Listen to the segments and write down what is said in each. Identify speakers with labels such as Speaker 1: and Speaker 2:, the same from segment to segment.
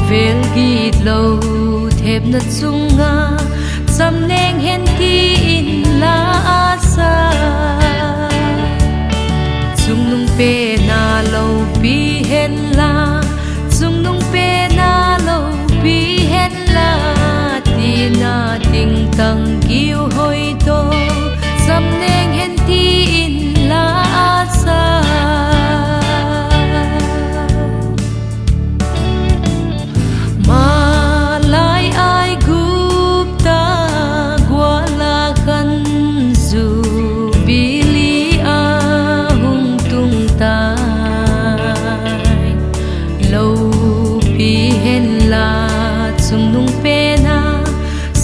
Speaker 1: vel git lo thep na chunga cham neng hen ti in la asa chung nung pe na lo pi hen la chung nung pe na lo pi hen la ti na ting tang kiu hoi to cham neng hen ti in la asa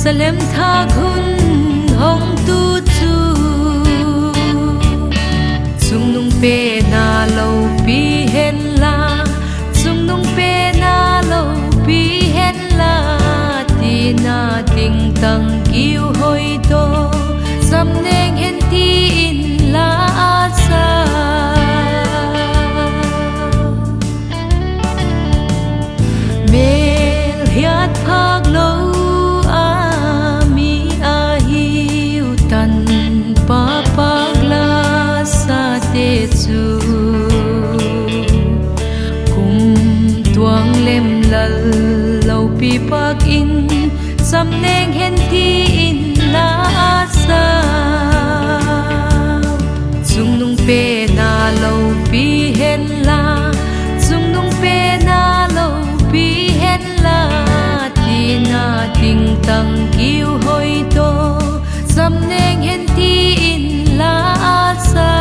Speaker 1: Salem tha gun hong tu chu chung nung pe na lo pi hen la chung nung pe na lo pi hen la ti na ting tang kiu hoi to sam neng hen ti in la asa mel hiat phak lo lem lal lâu pi pak in sam neng hen ti in la asa chung nung pe na lo pi hen la chung nung pe na lo pi hen la ti na ting tang kiu hoi to sam neng hen ti in la asa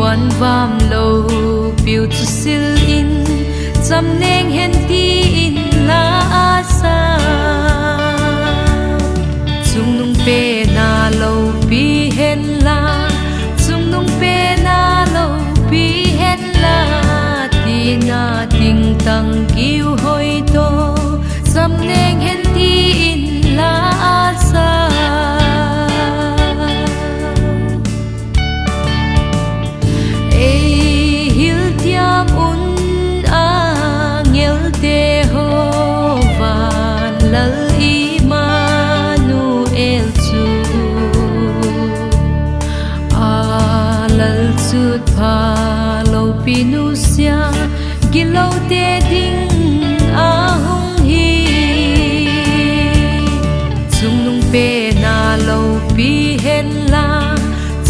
Speaker 1: quan vam lo piu chu sil in cham neng hen ti in la asa chung nung pe na lo pi hen la chung nung pe na lo pi hen la ti na ting tang kiu hoi to cham neng hen ti in la asa sut pha lo pinu sia gilo te ding a hung hi chung nung pe na lo pi hen la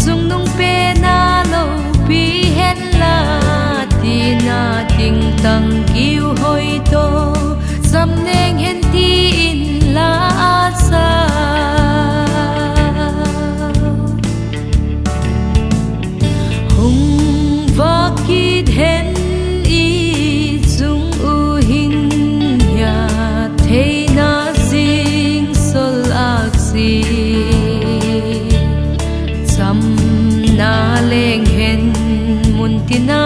Speaker 1: chung nung pe na lo pi hen la ti na ting tang kiu hoi to sam neng hen ti in la asa kid hen i chung u hin ya thei na sing sol aksi cham na leng hen mun tina